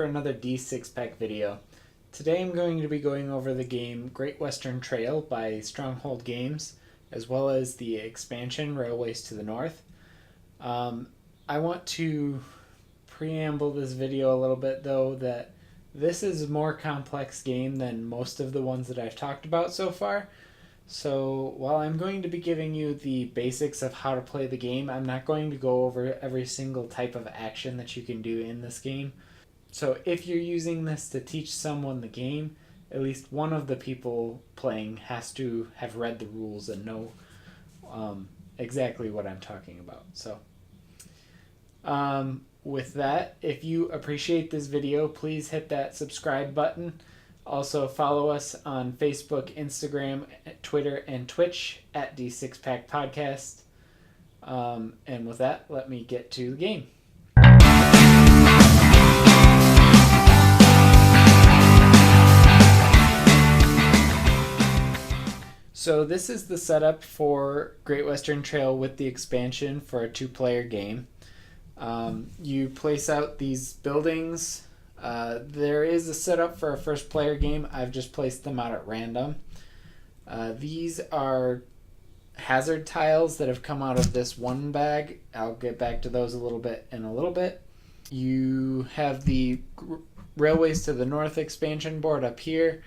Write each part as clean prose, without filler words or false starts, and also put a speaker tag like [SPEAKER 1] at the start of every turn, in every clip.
[SPEAKER 1] for another D6 pack video. Today I'm going to be going over the game Great Western Trail by Stronghold Games, as well as the expansion Railways to the North. I want to preamble this video a little bit though that this is a more complex game than most of the ones that I've talked about so far. So while I'm going to be giving you the basics of how to play the game, I'm not going to go over every single type of action that you can do in this game. So if you're using this to teach someone the game, at least one of the people playing has to have read the rules and know exactly what I'm talking about. So with that, if you appreciate this video, please hit that subscribe button. Also follow us on Facebook, Instagram, Twitter, and Twitch at D6Pack Podcast. And with that, let me get to the game. So this is the setup for Great Western Trail with the expansion for a two-player game. You place out these buildings. There is a setup for a first player game. I've just placed them out at random. These are hazard tiles that have come out of this one bag. I'll get back to those a little bit in a little bit. You have the Railways to the North expansion board up here.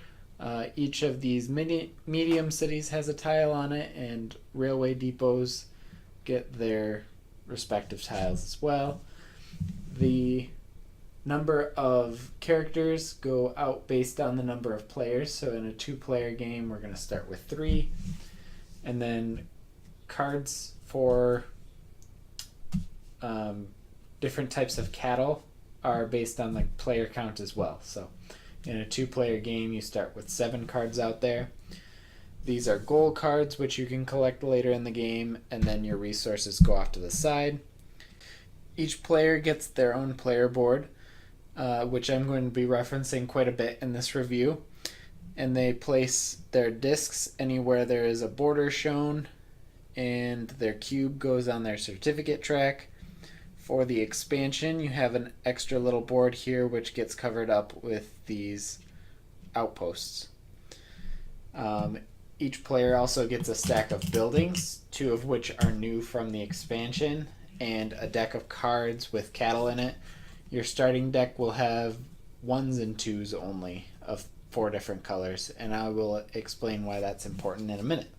[SPEAKER 1] Each of these medium cities has a tile on it, and railway depots get their respective tiles as well. The number of characters go out based on the number of players. So in a two-player game, we're going to start with 3. And then cards for different types of cattle are based on the player count as well. So in a two-player game, you start with 7 cards out there. These are gold cards, which you can collect later in the game, and then your resources go off to the side. Each player gets their own player board, which I'm going to be referencing quite a bit in this review. And they place their discs anywhere there is a border shown, and their cube goes on their certificate track. For the expansion, you have an extra little board here which gets covered up with these outposts. Each player also gets a stack of buildings, 2 of which are new from the expansion, and a deck of cards with cattle in it. Your starting deck will have 1s and 2s only of 4 different colors, and I will explain why that's important in a minute.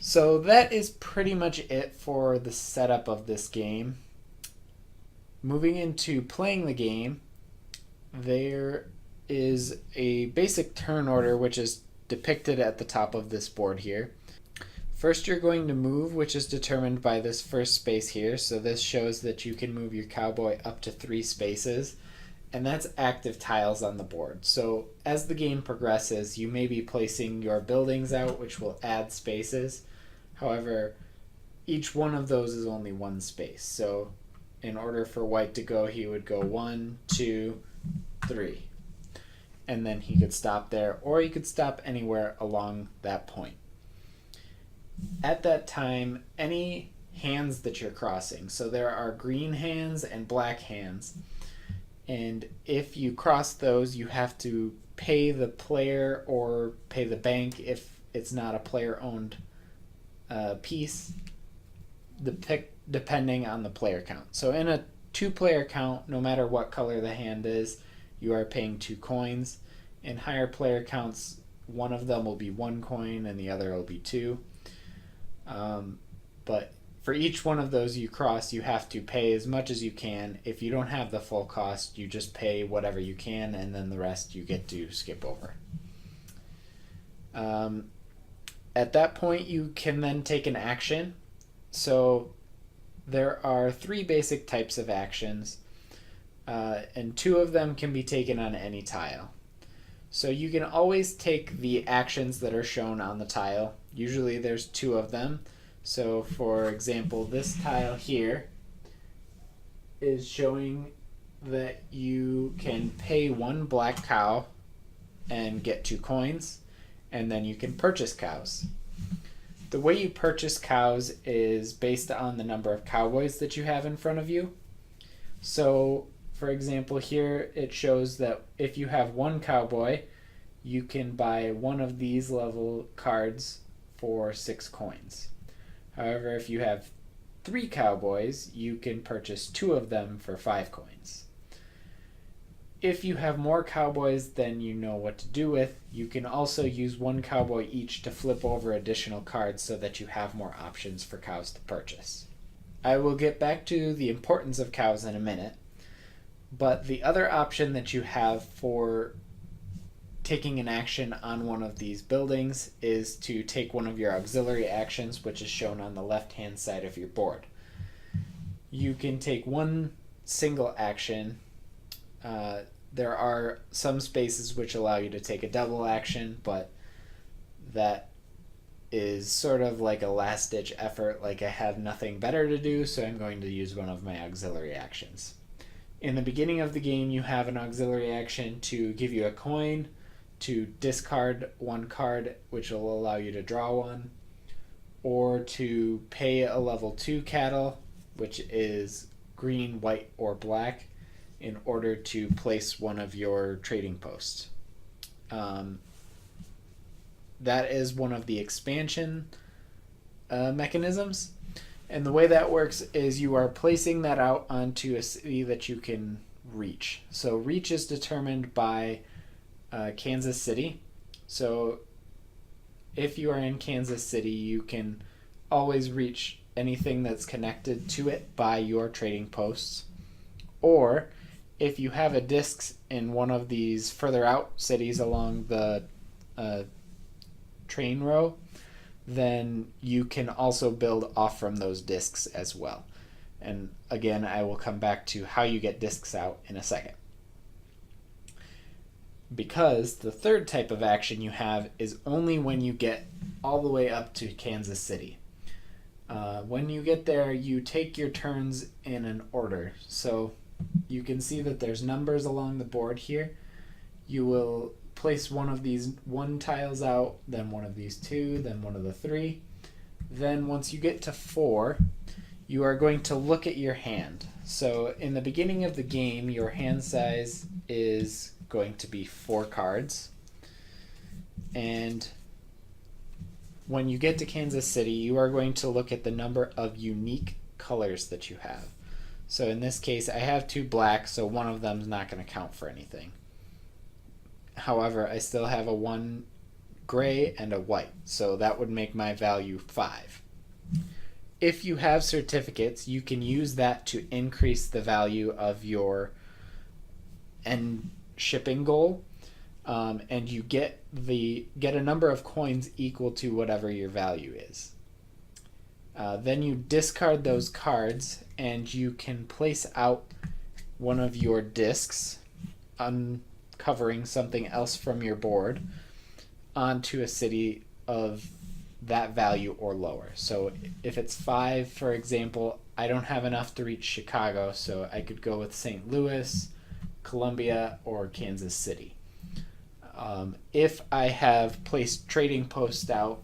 [SPEAKER 1] So that is pretty much it for the setup of this game. Moving into playing the game, there is a basic turn order which is depicted at the top of this board here. First you're going to move, which is determined by this first space here. So this shows that you can move your cowboy up to 3 spaces, and that's active tiles on the board. So as the game progresses, you may be placing your buildings out, which will add spaces. However, each one of those is only 1 space. So in order for white to go, he would go 1, 2, 3. And then he could stop there, or he could stop anywhere along that point. At that time, any hands that you're crossing, so there are green hands and black hands, and if you cross those, you have to pay the player or pay the bank if it's not a player-owned piece, depending on the player count. So in a 2-player count, no matter what color the hand is, you are paying 2 coins. In higher player counts, one of them will be 1 coin and the other will be 2. But for each one of those you cross, you have to pay as much as you can. If you don't have the full cost, you just pay whatever you can, and then the rest you get to skip over. At that point, you can then take an action. So there are 3 basic types of actions, and 2 of them can be taken on any tile. So you can always take the actions that are shown on the tile. Usually there's 2 of them. So for example, this tile here is showing that you can pay 1 black cow and get 2 coins, and then you can purchase cows. The way you purchase cows is based on the number of cowboys that you have in front of you. So For example, here it shows that if you have one cowboy, you can buy one of these level cards for 6 coins. However, if you have 3 cowboys, you can purchase 2 of them for 5 coins. If you have more cowboys than you know what to do with, you can also use 1 cowboy each to flip over additional cards so that you have more options for cows to purchase. I will get back to the importance of cows in a minute, but the other option that you have for taking an action on one of these buildings is to take one of your auxiliary actions, which is shown on the left-hand side of your board. You can take one single action. There are some spaces which allow you to take a double action, but that is sort of like a last-ditch effort, like I have nothing better to do, so I'm going to use one of my auxiliary actions. In the beginning of the game, you have an auxiliary action to give you a coin, to discard 1 card, which will allow you to draw 1, or to pay a level 2 cattle, which is green, white, or black, in order to place one of your trading posts. That is one of the expansion mechanisms. And the way that works is you are placing that out onto a city that you can reach. So reach is determined by Kansas City. So if you are in Kansas City, you can always reach anything that's connected to it by your trading posts. Or if you have a disc in one of these further out cities along the train row, then you can also build off from those discs as well. And again, I will come back to how you get discs out in a second. Because the third type of action you have is only when you get all the way up to Kansas City. When you get there, you take your turns in an order. So you can see that there's numbers along the board here. You will place one of these 1 tiles out, then one of these 2, then one of the 3. Then once you get to 4, you are going to look at your hand. So in the beginning of the game, your hand size is going to be 4 cards. And when you get to Kansas City, you are going to look at the number of unique colors that you have. So in this case, I have 2 black, so one of them is not going to count for anything. However, I still have a 1 gray and a white, so that would make my value 5. If you have certificates, you can use that to increase the value of your end shipping goal, and you get a number of coins equal to whatever your value is. Then you discard those cards, and you can place out one of your discs, uncovering something else from your board, onto a city of that value or lower. So if it's 5, for example, I don't have enough to reach Chicago, so I could go with St. Louis, Columbia, or Kansas City. If I have placed trading posts out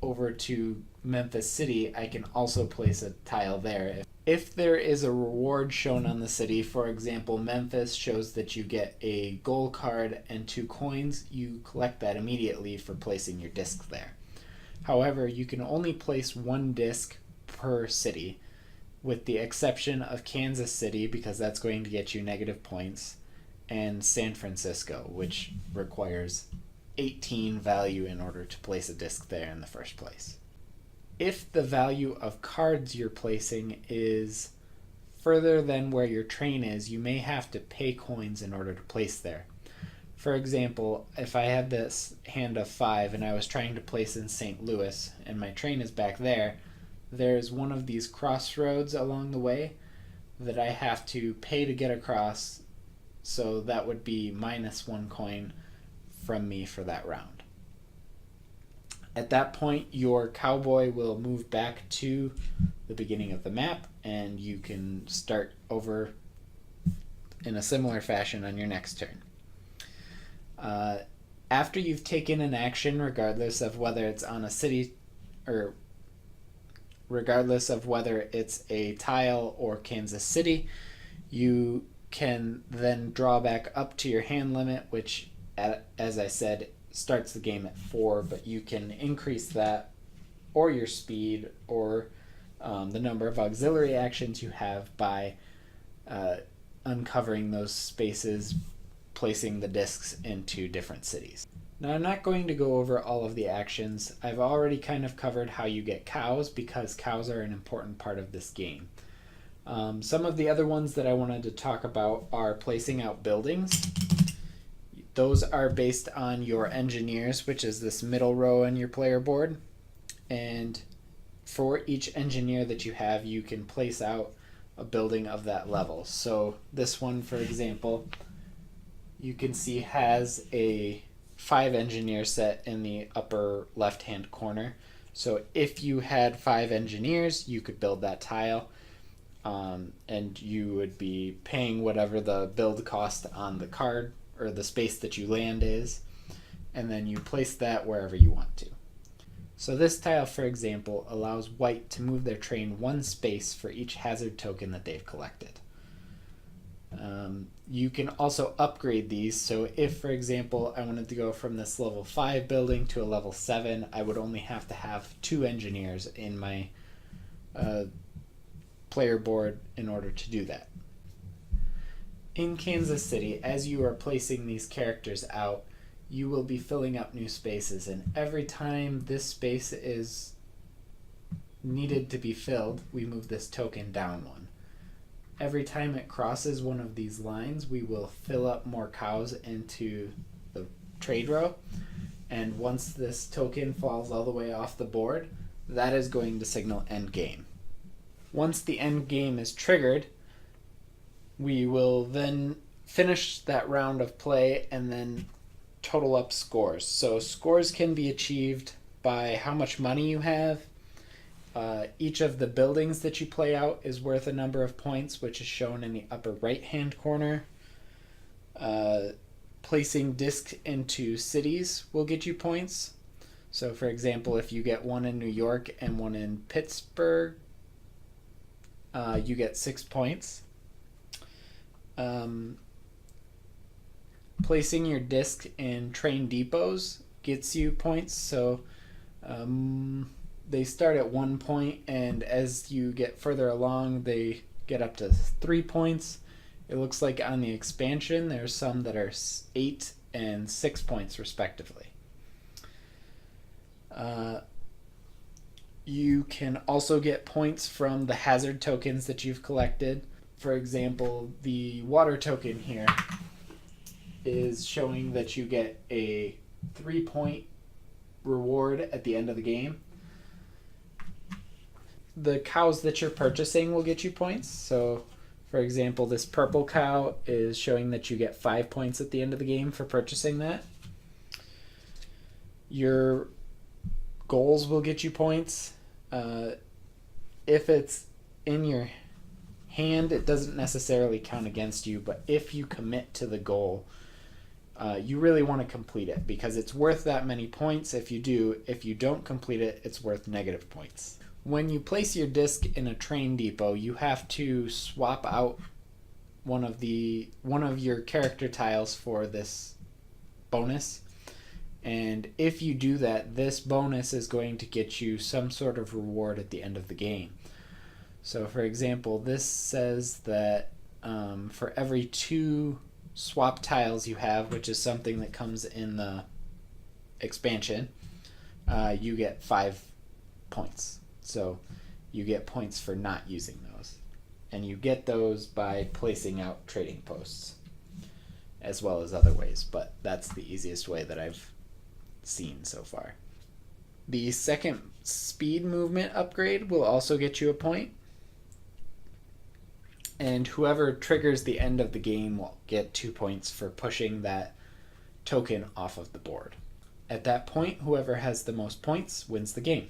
[SPEAKER 1] over to Memphis City, I can also place a tile there. If there is a reward shown on the city, for example, Memphis shows that you get a gold card and 2 coins, you collect that immediately for placing your disc there. However, you can only place 1 disc per city, with the exception of Kansas City, because that's going to get you negative points, and San Francisco, which requires 18 value in order to place a disc there in the first place. If the value of cards you're placing is further than where your train is, you may have to pay coins in order to place there. For example, if I had this hand of 5 and I was trying to place in St. Louis and my train is back there, there's one of these crossroads along the way that I have to pay to get across, so that would be minus 1 coin from me for that round. At that point, your cowboy will move back to the beginning of the map, and you can start over in a similar fashion on your next turn. After you've taken an action, regardless of whether it's on a city or regardless of whether it's a tile or Kansas City, you can then draw back up to your hand limit, which, as I said, starts the game at 4, but you can increase that, or your speed, or the number of auxiliary actions you have by uncovering those spaces, placing the discs into different cities. Now, I'm not going to go over all of the actions. I've already kind of covered how you get cows, because cows are an important part of this game. Some of the other ones that I wanted to talk about are placing out buildings. Those are based on your engineers, which is this middle row on your player board. And for each engineer that you have, you can place out a building of that level. So this one, for example, you can see has a 5 engineer set in the upper left hand corner. So if you had 5 engineers, you could build that tile, and you would be paying whatever the build cost on the card or the space that you land is, and then you place that wherever you want to. So this tile, for example, allows white to move their train 1 space for each hazard token that they've collected. You can also upgrade these, so if, for example, I wanted to go from this level 5 building to a level 7, I would only have to have 2 engineers in my player board in order to do that. In Kansas City, as you are placing these characters out, you will be filling up new spaces, and every time this space is needed to be filled, we move this token down 1. Every time it crosses one of these lines, we will fill up more cows into the trade row, and once this token falls all the way off the board, that is going to signal end game. Once the end game is triggered, we will then finish that round of play and then total up scores. So scores can be achieved by how much money you have. Each of the buildings that you play out is worth a number of points, which is shown in the upper right hand corner. Placing discs into cities will get you points. So for example, if you get one in New York and one in Pittsburgh, you get 6 points. Placing your disc in train depots gets you points. So they start at 1 point, and as you get further along, they get up to 3 points. It looks like on the expansion, there's some that are 8 and 6 points respectively. You can also get points from the hazard tokens that you've collected. For example, the water token here is showing that you get a 3-point reward at the end of the game. The cows that you're purchasing will get you points. So, for example, this purple cow is showing that you get 5 points at the end of the game for purchasing that. Your goals will get you points. If it's in your hand, it doesn't necessarily count against you, but if you commit to the goal, you really want to complete it because it's worth that many points if you do. If you don't complete it, it's worth negative points. When you place your disc in a train depot, you have to swap out one of your character tiles for this bonus. And if you do that, this bonus is going to get you some sort of reward at the end of the game. So for example, this says that for every 2 swap tiles you have, which is something that comes in the expansion, you get 5 points. So you get points for not using those. And you get those by placing out trading posts, as well as other ways, but that's the easiest way that I've seen so far. The second speed movement upgrade will also get you a point. And whoever triggers the end of the game will get 2 points for pushing that token off of the board. At that point, whoever has the most points wins the game.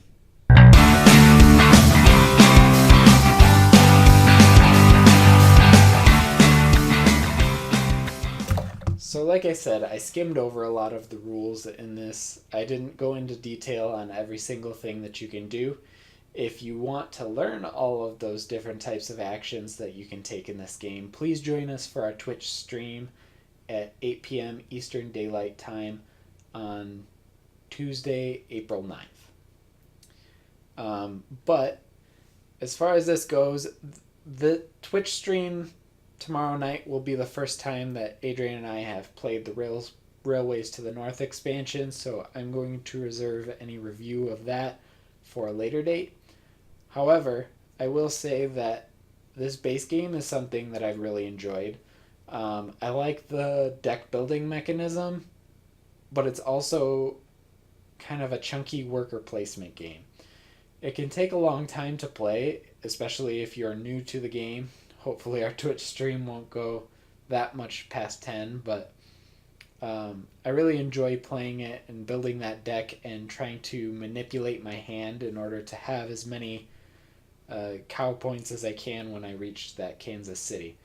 [SPEAKER 1] So like I said, I skimmed over a lot of the rules in this. I didn't go into detail on every single thing that you can do. If you want to learn all of those different types of actions that you can take in this game, please join us for our Twitch stream at 8 p.m. Eastern Daylight Time on Tuesday, April 9th. But as far as this goes, the Twitch stream tomorrow night will be the first time that Adrian and I have played the Railways to the North expansion, so I'm going to reserve any review of that for a later date. However, I will say that this base game is something that I've really enjoyed. I like the deck building mechanism, but it's also kind of a chunky worker placement game. It can take a long time to play, especially if you're new to the game. Hopefully, our Twitch stream won't go that much past 10, but I really enjoy playing it and building that deck and trying to manipulate my hand in order to have as many cow points as I can when I reach that Kansas City.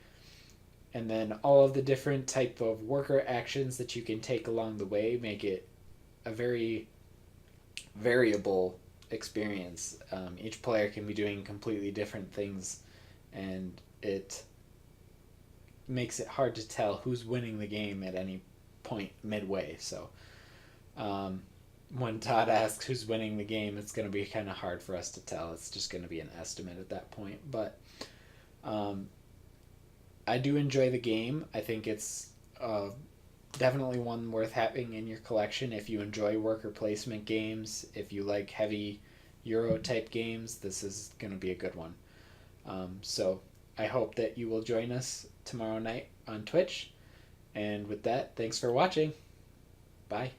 [SPEAKER 1] And then all of the different type of worker actions that you can take along the way make it a very variable experience. Each player can be doing completely different things, and it makes it hard to tell who's winning the game at any point midway. So when Todd asks who's winning the game, it's going to be kind of hard for us to tell. It's just going to be an estimate at that point. But I do enjoy the game. I think it's definitely one worth having in your collection if you enjoy worker placement games. If you like heavy Euro type games, this is going to be a good one. So I hope that you will join us tomorrow night on Twitch. And with that, thanks for watching. Bye.